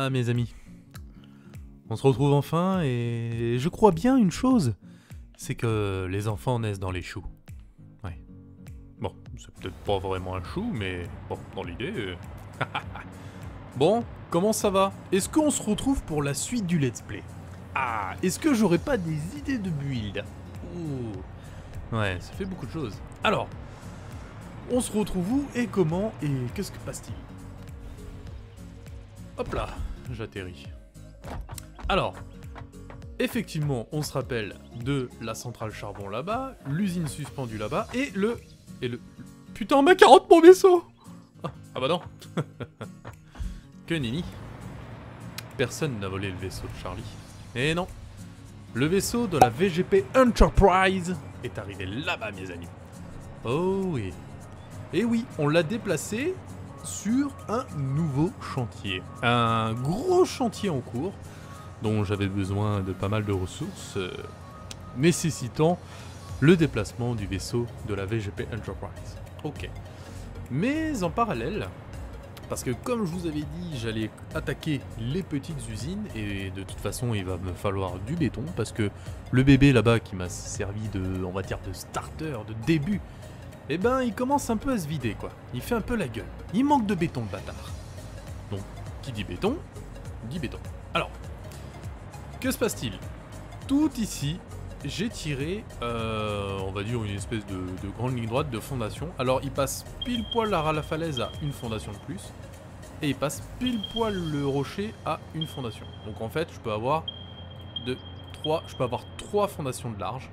Ah mes amis, on se retrouve enfin et je crois bien une chose, c'est que les enfants naissent dans les choux. Ouais. Bon, c'est peut-être pas vraiment un chou, mais bon, dans l'idée... Bon, comment ça va? Est-ce qu'on se retrouve pour la suite du let's play? Ah, est-ce que j'aurais pas des idées de build? Ouh. Ouais, ça fait beaucoup de choses. Alors, on se retrouve où et comment et qu'est-ce que passe-t-il? Hop là, j'atterris. Alors, effectivement, on se rappelle de la centrale charbon là-bas, l'usine suspendue là-bas, et le... Putain, ma carotte, mon vaisseau! Ah bah non. Que nenni. Personne n'a volé le vaisseau de Charlie. Et non. Le vaisseau de la VGP Enterprise est arrivé là-bas, mes amis. Oh oui. Et oui, on l'a déplacé sur un nouveau chantier. Un gros chantier en cours, dont j'avais besoin de pas mal de ressources, nécessitant le déplacement du vaisseau de la VGP Enterprise. Ok. Mais en parallèle, parce que comme je vous avais dit, j'allais attaquer les petites usines, et de toute façon il va me falloir du béton, parce que le bébé là-bas qui m'a servi de, on va dire, de starter, de début, eh ben il commence un peu à se vider quoi. Il fait un peu la gueule. Il manque de béton le bâtard. Donc, qui dit béton, dit béton. Alors, que se passe-t-il? Tout ici, j'ai tiré, on va dire une espèce de grande ligne droite de fondation. Alors il passe pile poil la falaise à une fondation de plus. Et il passe pile poil le rocher à une fondation. Donc en fait je peux avoir trois fondations de large.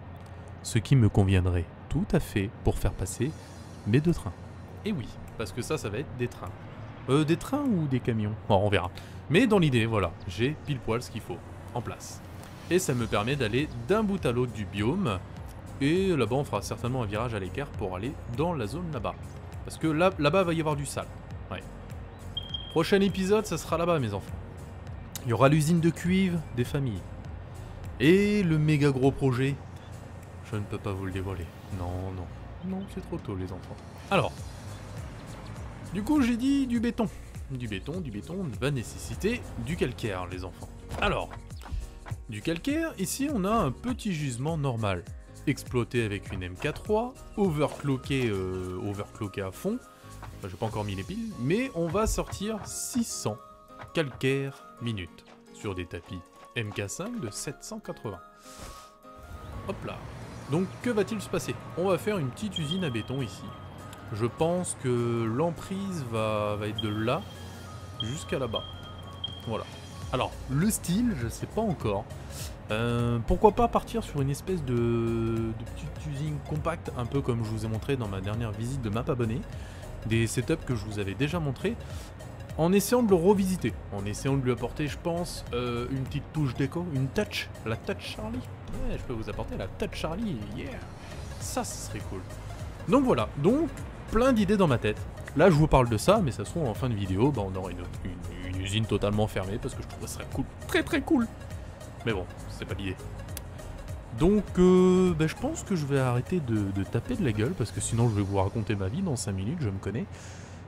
Ce qui me conviendrait tout à fait pour faire passer mes deux trains. Et oui, parce que ça va être des trains. Des trains ou des camions? Bon, on verra. Mais dans l'idée, voilà, j'ai pile poil ce qu'il faut en place. Et ça me permet d'aller d'un bout à l'autre du biome. Et là-bas, on fera certainement un virage à l'écart pour aller dans la zone là-bas. Parce que là-bas, va y avoir du sale. Ouais. Prochain épisode, ça sera là-bas, mes enfants. Il y aura l'usine de cuivre des familles. Et le méga gros projet, je ne peux pas vous le dévoiler. Non, non. Non, c'est trop tôt, les enfants. Alors, du coup, j'ai dit du béton. Du béton va nécessiter du calcaire, les enfants. Alors... Du calcaire, ici on a un petit gisement normal, exploité avec une MK3, overclocké à fond, enfin, j'ai pas encore mis les piles, mais on va sortir 600 calcaires minutes sur des tapis MK5 de 780. Hop là. Donc que va-t-il se passer? On va faire une petite usine à béton ici. Je pense que l'emprise va être de là jusqu'à là-bas. Voilà. Alors, le style, je sais pas encore. Pourquoi pas partir sur une espèce de petite usine compacte, un peu comme je vous ai montré dans ma dernière visite de map abonné. Des setups que je vous avais déjà montré, en essayant de le revisiter. En essayant de lui apporter, je pense, une petite touche déco, une touch. La touch Charlie. Ouais, je peux vous apporter la touch Charlie, yeah. Ça, ce serait cool. Donc voilà, donc plein d'idées dans ma tête. Là, je vous parle de ça, mais ça se trouve en fin de vidéo, bah, on aura une usine totalement fermée parce que je trouve que ça serait cool, très très cool. Mais bon, c'est pas l'idée. Donc, bah, je pense que je vais arrêter de taper de la gueule parce que sinon je vais vous raconter ma vie dans 5 minutes, je me connais.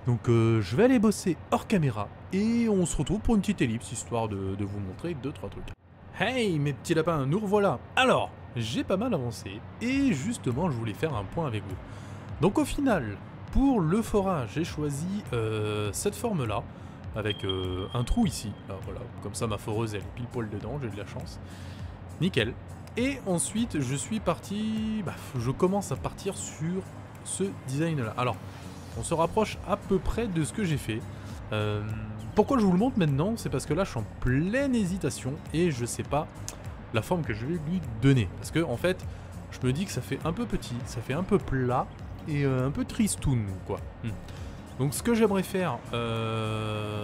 Donc, je vais aller bosser hors caméra et on se retrouve pour une petite ellipse histoire de vous montrer 2-3 trucs. Hey mes petits lapins, nous revoilà. Alors, j'ai pas mal avancé et justement, je voulais faire un point avec vous. Donc, au final, pour le forage, j'ai choisi cette forme-là, avec un trou ici. Alors, voilà, comme ça ma foreuse elle est pile poil dedans, j'ai de la chance. Nickel. Et ensuite, je suis parti... Bah, je commence à partir sur ce design-là. Alors, on se rapproche à peu près de ce que j'ai fait. Pourquoi je vous le montre maintenant? C'est parce que là, je suis en pleine hésitation et je sais pas la forme que je vais lui donner. Parce que, en fait, je me dis que ça fait un peu petit, ça fait un peu plat, et un peu tristoun quoi. Donc ce que j'aimerais faire,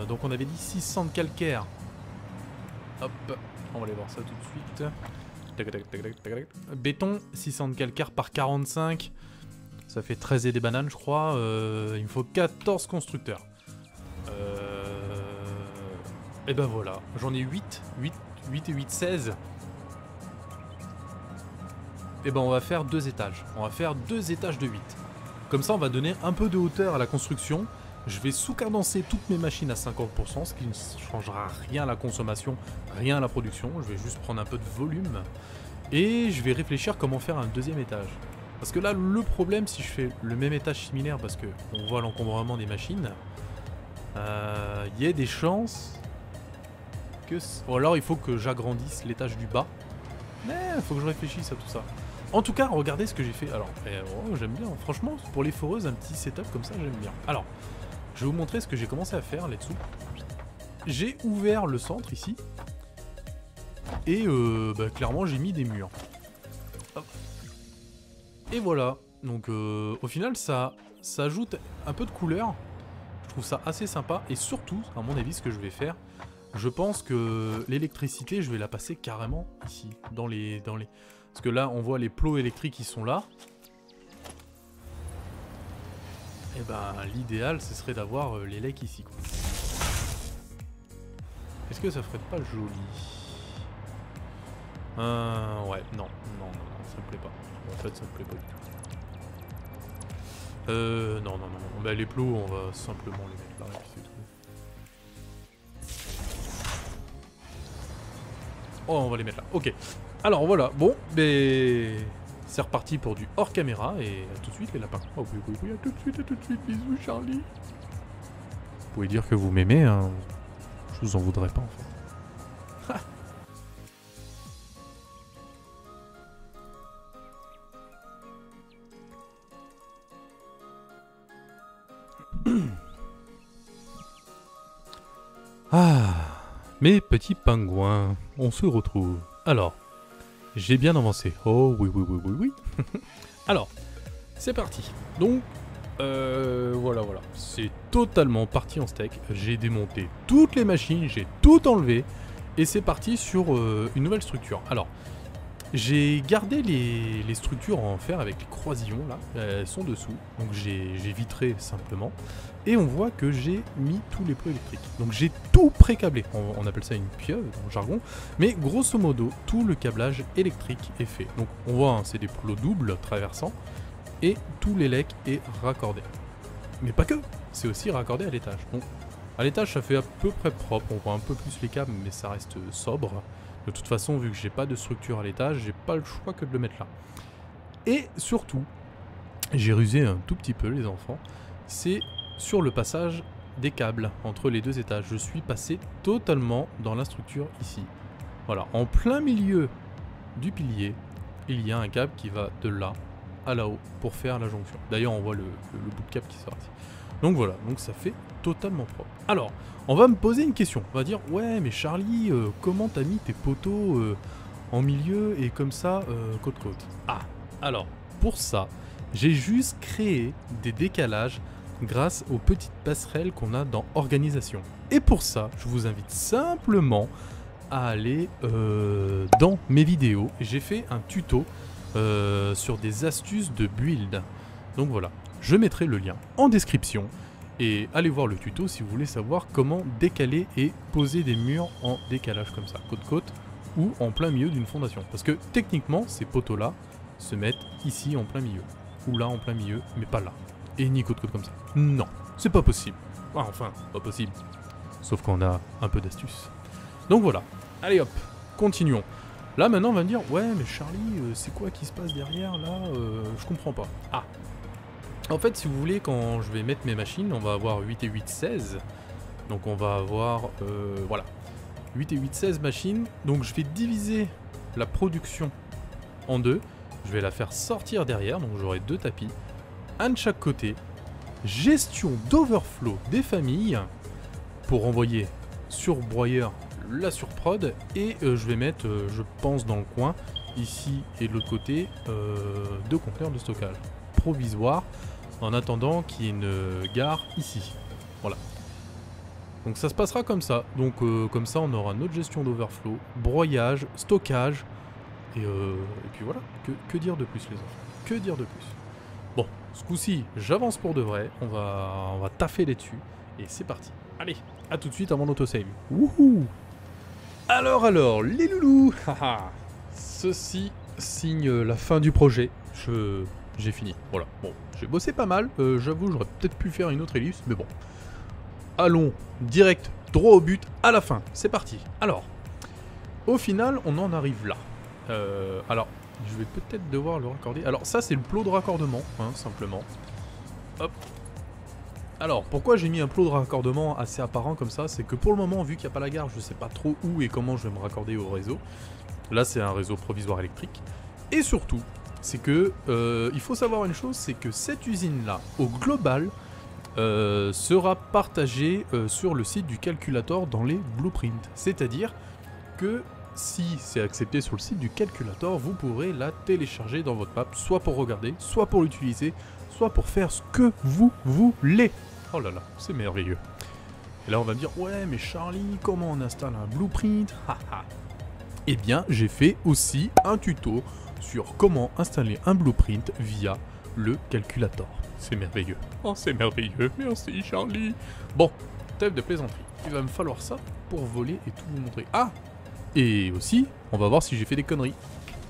donc on avait dit 600 de calcaire. Hop, on va aller voir ça tout de suite. Tac, tac, tac, tac, tac, tac. Béton, 600 de calcaire par 45. Ça fait 13 et des bananes je crois. Il me faut 14 constructeurs. Et ben voilà, j'en ai 8 et 8, 16. Et ben on va faire 2 étages. On va faire 2 étages de 8. Comme ça, on va donner un peu de hauteur à la construction Je vais sous-cadencer toutes mes machines à 50%, ce qui ne changera rien à la consommation, rien à la production. Je vais juste prendre un peu de volume. Et je vais réfléchir comment faire un deuxième étage. Parce que là, le problème, si je fais le même étage similaire, parce qu'on voit l'encombrement des machines, il y a des chances que... Ou alors il faut que j'agrandisse l'étage du bas. Mais il faut que je réfléchisse à tout ça. En tout cas, regardez ce que j'ai fait. Alors, j'aime bien. Franchement, pour les foreuses, un petit setup comme ça, j'aime bien. Alors, je vais vous montrer ce que j'ai commencé à faire là-dessous. J'ai ouvert le centre ici. Et clairement, j'ai mis des murs. Hop. Et voilà. Donc, au final, ça ajoute un peu de couleur. Je trouve ça assez sympa. Et surtout, à mon avis, ce que je vais faire, je pense que l'électricité, je vais la passer carrément ici. Dans les... Parce que là, on voit les plots électriques qui sont là. Et ben, l'idéal, ce serait d'avoir les legs ici, quoi. Est-ce que ça ferait pas joli? Ouais, non, ça me plaît pas. En fait, ça me plaît pas du tout. Non. Bah, les plots, on va simplement les mettre là, et puis c'est tout. Oh, on va les mettre là. Ok. Alors, voilà. Bon, mais... C'est reparti pour du hors caméra, et à tout de suite, les lapins. Oh oui, à tout de suite, bisous, Charlie. Vous pouvez dire que vous m'aimez, hein. Je vous en voudrais pas, en fait. Ah, mes petits pingouins, on se retrouve. Alors, j'ai bien avancé. Oh oui. Alors, c'est parti. Donc, voilà. C'est totalement parti en steak. J'ai démonté toutes les machines, j'ai tout enlevé. Et c'est parti sur une nouvelle structure. Alors, j'ai gardé les structures en fer avec les croisillons là. Elles sont dessous. Donc j'ai vitré simplement. Et on voit que j'ai mis tous les plots électriques. Donc j'ai tout pré-câblé. On appelle ça une pieuvre dans le jargon. Mais grosso modo, tout le câblage électrique est fait. Donc on voit, hein, c'est des plots doubles traversants. Et tout l'élec est raccordé. Mais pas que, c'est aussi raccordé à l'étage. Donc à l'étage ça fait à peu près propre. On voit un peu plus les câbles, mais ça reste sobre. De toute façon, vu que j'ai pas de structure à l'étage, j'ai pas le choix que de le mettre là. Et surtout, j'ai rusé un tout petit peu les enfants, c'est sur le passage des câbles entre les deux étages. Je suis passé totalement dans la structure ici. Voilà, en plein milieu du pilier, il y a un câble qui va de là à là-haut pour faire la jonction. D'ailleurs, on voit le bout de câble qui sort ici. Donc voilà, donc ça fait totalement propre. Alors, on va me poser une question. On va dire, ouais, mais Charlie, comment t'as mis tes poteaux en milieu et comme ça, côte-côte? Ah, alors, pour ça, j'ai juste créé des décalages grâce aux petites passerelles qu'on a dans Organisation. Et pour ça, je vous invite simplement à aller dans mes vidéos. J'ai fait un tuto sur des astuces de build. Donc voilà. Je mettrai le lien en description et allez voir le tuto si vous voulez savoir comment décaler et poser des murs en décalage comme ça, côte-côte ou en plein milieu d'une fondation. Parce que techniquement, ces poteaux-là se mettent ici en plein milieu, ou là en plein milieu, mais pas là. Et ni côte-côte comme ça. Non, c'est pas possible. Enfin, pas possible. Sauf qu'on a un peu d'astuce. Donc voilà, allez hop, continuons. Là maintenant on va me dire, ouais mais Charlie, c'est quoi qui se passe derrière là, je comprends pas. Ah, en fait, si vous voulez, quand je vais mettre mes machines, on va avoir 8 et 8, 16. Donc on va avoir, voilà, 8 et 8, 16 machines. Donc je vais diviser la production en deux. Je vais la faire sortir derrière, donc j'aurai deux tapis. Un de chaque côté. Gestion d'overflow des familles pour envoyer sur broyeur la surprod. Et je vais mettre, je pense dans le coin, ici et de l'autre côté, deux conteneurs de stockage provisoires. En attendant qu'il y ait une gare ici. Voilà. Donc ça se passera comme ça. Donc comme ça on aura notre gestion d'overflow, broyage, stockage. Et puis voilà. Que dire de plus les enfants? Que dire de plus? Bon, ce coup-ci, j'avance pour de vrai. On va taffer là-dessus. Et c'est parti. Allez, à tout de suite avant l'autosave. Wouhou! Alors, les loulous. Ceci signe la fin du projet. j'ai fini. Voilà, bon, j'ai bossé pas mal, j'avoue, j'aurais peut-être pu faire une autre ellipse, mais bon. Allons, direct, droit au but, à la fin, c'est parti. Alors, au final, on en arrive là. Alors, je vais peut-être devoir le raccorder. Alors ça, c'est le plot de raccordement, hein, simplement. Hop. Alors, pourquoi j'ai mis un plot de raccordement assez apparent comme ça? C'est que pour le moment, vu qu'il n'y a pas la gare, je sais pas trop où et comment je vais me raccorder au réseau. Là, c'est un réseau provisoire électrique. Et surtout, c'est que, il faut savoir une chose, c'est que cette usine-là, au global, sera partagée sur le site du calculator dans les blueprints. C'est-à-dire que si c'est accepté sur le site du calculator, vous pourrez la télécharger dans votre map, soit pour regarder, soit pour l'utiliser, soit pour faire ce que vous voulez. Oh là là, c'est merveilleux. Et là on va me dire, ouais mais Charlie, comment on installe un blueprint? Eh bien, j'ai fait aussi un tuto sur comment installer un blueprint via le calculator. C'est merveilleux. Oh, c'est merveilleux. Merci Charlie. Bon, trêve de plaisanterie. Il va me falloir ça pour voler et tout vous montrer. Ah! Et aussi, on va voir si j'ai fait des conneries.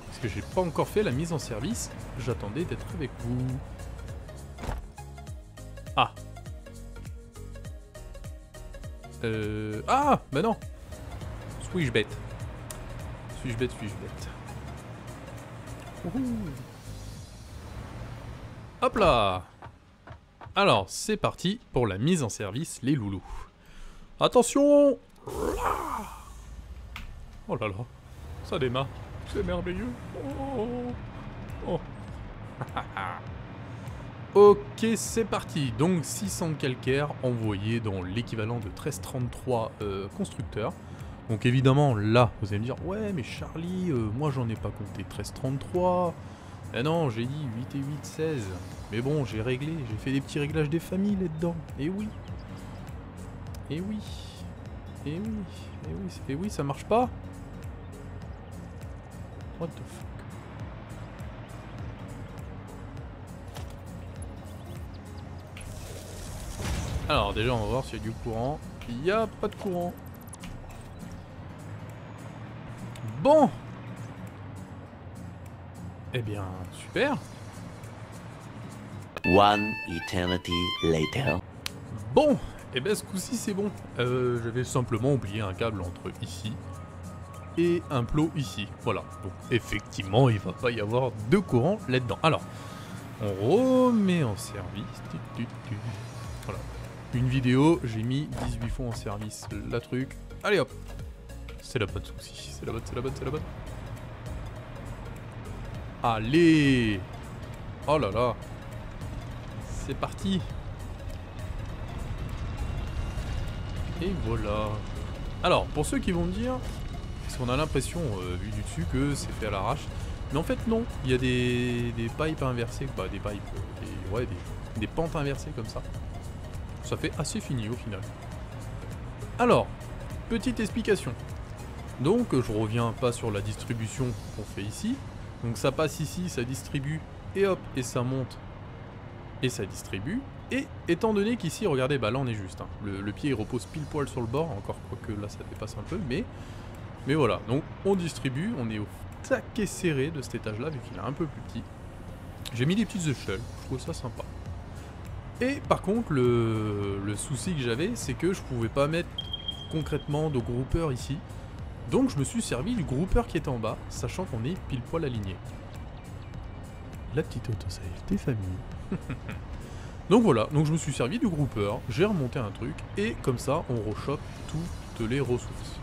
Parce que j'ai pas encore fait la mise en service. J'attendais d'être avec vous. Ah. Ah! Bah non. Suis-je bête? Suis-je bête? Suis-je bête? Hop là! Alors, c'est parti pour la mise en service, les loulous. Attention! Oh là là, ça démarre, c'est merveilleux. Oh. Ok, c'est parti. Donc 600 calcaire envoyés dans l'équivalent de 1333 constructeurs. Donc évidemment, là, vous allez me dire, ouais, mais Charlie, moi j'en ai pas compté 1333. Eh non, j'ai dit 8 et 8, 16. Mais bon, j'ai réglé, j'ai fait des petits réglages des familles là-dedans. Et oui. Et oui. Et oui. Et oui. Et oui, ça marche pas. What the fuck. Alors déjà, on va voir s'il y a du courant. Il n'y a pas de courant. Bon. Eh bien, super. One eternity later. Bon, et ben ce coup-ci c'est bon. J'avais simplement oublié un câble entre ici et un plot ici. Voilà. Donc effectivement, il va pas y avoir de courant là-dedans. Alors, on remet en service. Voilà. Une vidéo, j'ai mis 18 fois en service la truc. Allez hop. C'est la bonne souci. C'est la bonne, c'est la bonne, c'est la bonne. Allez. Oh là là. C'est parti. Et voilà. Alors, pour ceux qui vont me dire, parce qu'on a l'impression, vu du dessus, que c'est fait à l'arrache. Mais en fait, non. Il y a des pipes inversées. Bah, des pipes. Des pentes inversées comme ça. Ça fait assez fini au final. Alors, petite explication. Donc, je reviens pas sur la distribution qu'on fait ici. Donc, ça passe ici, ça distribue, et hop, et ça monte. Et ça distribue. Et étant donné qu'ici, regardez, bah là on est juste. Hein. Le pied il repose pile poil sur le bord, encore quoique là ça dépasse un peu, mais voilà. Donc on distribue, on est au taquet serré de cet étage là, vu qu'il est un peu plus petit. J'ai mis des petites échelles, je trouve ça sympa. Et par contre, le souci que j'avais, c'est que je pouvais pas mettre concrètement de groupeur ici. Donc je me suis servi du groupeur qui était en bas, sachant qu'on est pile poil aligné. La petite autosave des familles. Donc voilà, donc je me suis servi du groupeur, j'ai remonté un truc, et comme ça, on rechoppe toutes les ressources.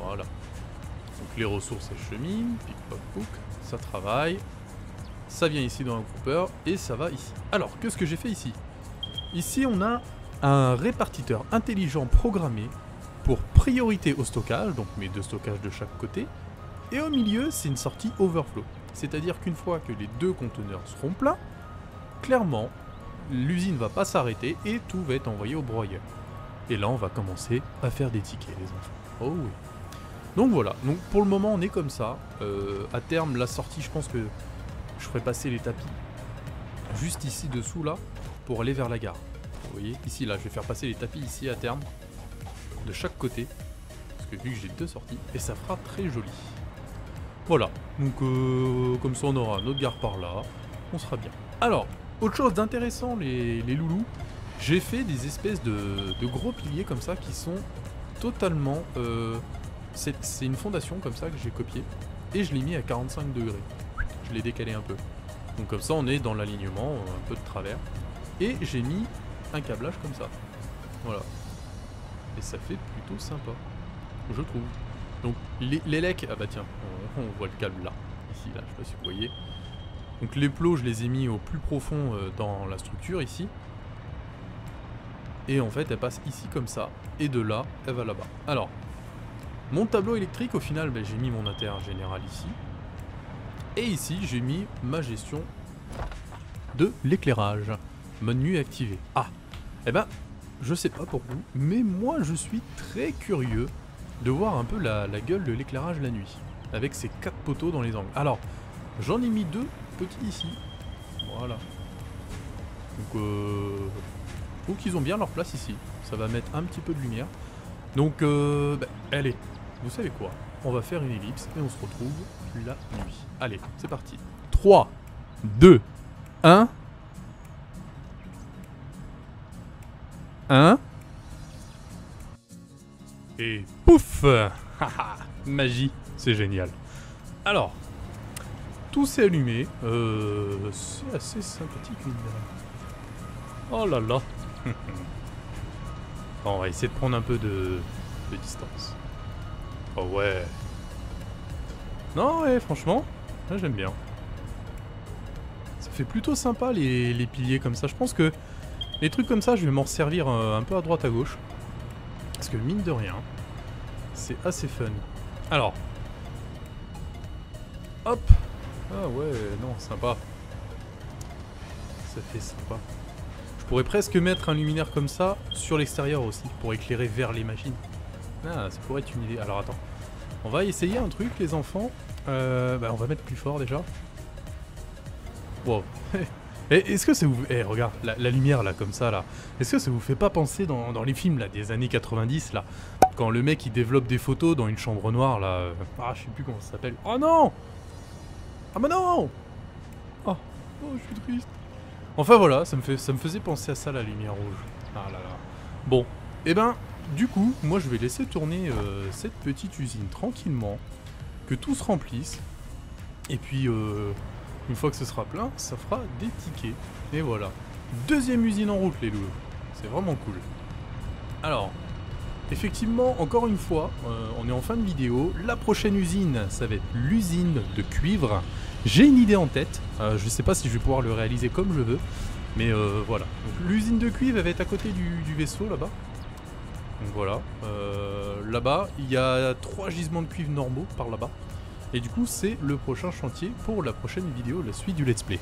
Voilà. Donc les ressources, elles cheminent, pic poc pouc, ça travaille, ça vient ici dans un groupeur, et ça va ici. Alors, qu'est-ce que j'ai fait ici? Ici, on a un répartiteur intelligent programmé pour priorité au stockage, donc mes deux stockages de chaque côté, et au milieu, c'est une sortie overflow. C'est-à-dire qu'une fois que les deux conteneurs seront pleins, clairement, l'usine va pas s'arrêter et tout va être envoyé au broyeur. Et là, on va commencer à faire des tickets, les enfants. Oh oui. Donc voilà, donc pour le moment, on est comme ça. À terme, la sortie, je pense que je ferai passer les tapis juste ici dessous, là, pour aller vers la gare. Vous voyez, ici, là, je vais faire passer les tapis ici à terme, de chaque côté. Parce que vu que j'ai deux sorties, et ça fera très joli. Voilà, donc comme ça, on aura une autre gare par là. on sera bien. Alors, autre chose d'intéressant, les loulous, j'ai fait des espèces de gros piliers comme ça qui sont totalement... c'est une fondation comme ça que j'ai copiée et je l'ai mis à 45 degrés. Je l'ai décalé un peu. Donc comme ça on est dans l'alignement, un peu de travers. Et j'ai mis un câblage comme ça. Voilà. Et ça fait plutôt sympa, je trouve. Donc les lecs, ah bah tiens, on voit le câble là. Ici, là, je sais pas si vous voyez. Donc les plots, je les ai mis au plus profond dans la structure ici. Et en fait, elle passe ici comme ça. Et de là, elle va là-bas. Alors, mon tableau électrique, au final, ben, j'ai mis mon inter général ici. Et ici, j'ai mis ma gestion de l'éclairage. Mode nuit activé. Ah, eh ben, je sais pas pour vous, mais moi, je suis très curieux de voir un peu la gueule de l'éclairage la nuit. Avec ces 4 poteaux dans les angles. Alors, j'en ai mis 2 petits ici. Voilà. Donc, je trouve qu'ils ont bien leur place ici. Ça va mettre un petit peu de lumière. Donc, bah, allez, vous savez quoi? On va faire une ellipse et on se retrouve la nuit. Allez, c'est parti. 3, 2, 1. 1. Et pouf. Haha, magie, c'est génial. Alors, tout s'est allumé. C'est assez sympathique, mine de rien. Oh là là. Bon, on va essayer de prendre un peu de distance. Oh ouais. Non, ouais, franchement, là j'aime bien. Ça fait plutôt sympa les piliers comme ça. Je pense que les trucs comme ça, je vais m'en servir un peu à droite à gauche. Parce que mine de rien, c'est assez fun. Alors. Hop. Ah ouais, non, sympa. Ça fait sympa. Je pourrais presque mettre un luminaire comme ça sur l'extérieur aussi, pour éclairer vers les machines. Ah, ça pourrait être une idée. Alors attends. On va essayer un truc, les enfants. Bah, on va mettre plus fort déjà. Wow. Est-ce que ça vous... Eh, regarde, la lumière là, comme ça là. Est-ce que ça vous fait pas penser dans les films là, des années 90 là, quand le mec il développe des photos dans une chambre noire là. Ah, je sais plus comment ça s'appelle. Oh non! Ah bah non! Oh, je suis triste. Enfin voilà, ça me faisait penser à ça la lumière rouge. Ah là là. Bon, et ben, du coup, moi je vais laisser tourner cette petite usine tranquillement, que tout se remplisse, et puis une fois que ce sera plein, ça fera des tickets. Et voilà. Deuxième usine en route les loups. C'est vraiment cool. Alors, effectivement, encore une fois, on est en fin de vidéo. La prochaine usine, ça va être l'usine de cuivre. J'ai une idée en tête. Je sais pas si je vais pouvoir le réaliser comme je veux. Mais voilà. L'usine de cuivre, elle va être à côté du vaisseau là-bas. Donc voilà. Là-bas, il y a 3 gisements de cuivre normaux par là-bas. Et du coup, c'est le prochain chantier pour la prochaine vidéo, la suite du let's play.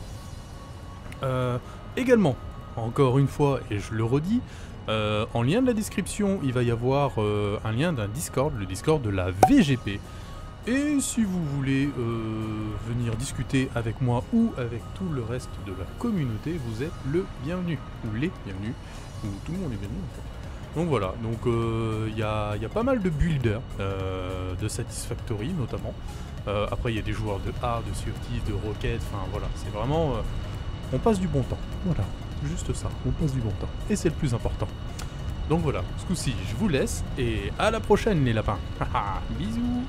Également, encore une fois, et je le redis, en lien de la description, il va y avoir un lien d'un Discord, le Discord de la VGP. Et si vous voulez venir discuter avec moi ou avec tout le reste de la communauté, vous êtes le bienvenu, ou les bienvenus, ou tout le monde est bienvenu en fait. Donc voilà, donc il y a pas mal de builders de Satisfactory notamment. Après il y a des joueurs de hard, de Sea of Thieves, de Rocket, enfin voilà, c'est vraiment... on passe du bon temps, voilà, juste ça, on passe du bon temps. Et c'est le plus important. Donc voilà, ce coup-ci je vous laisse, et à la prochaine les lapins. Bisous.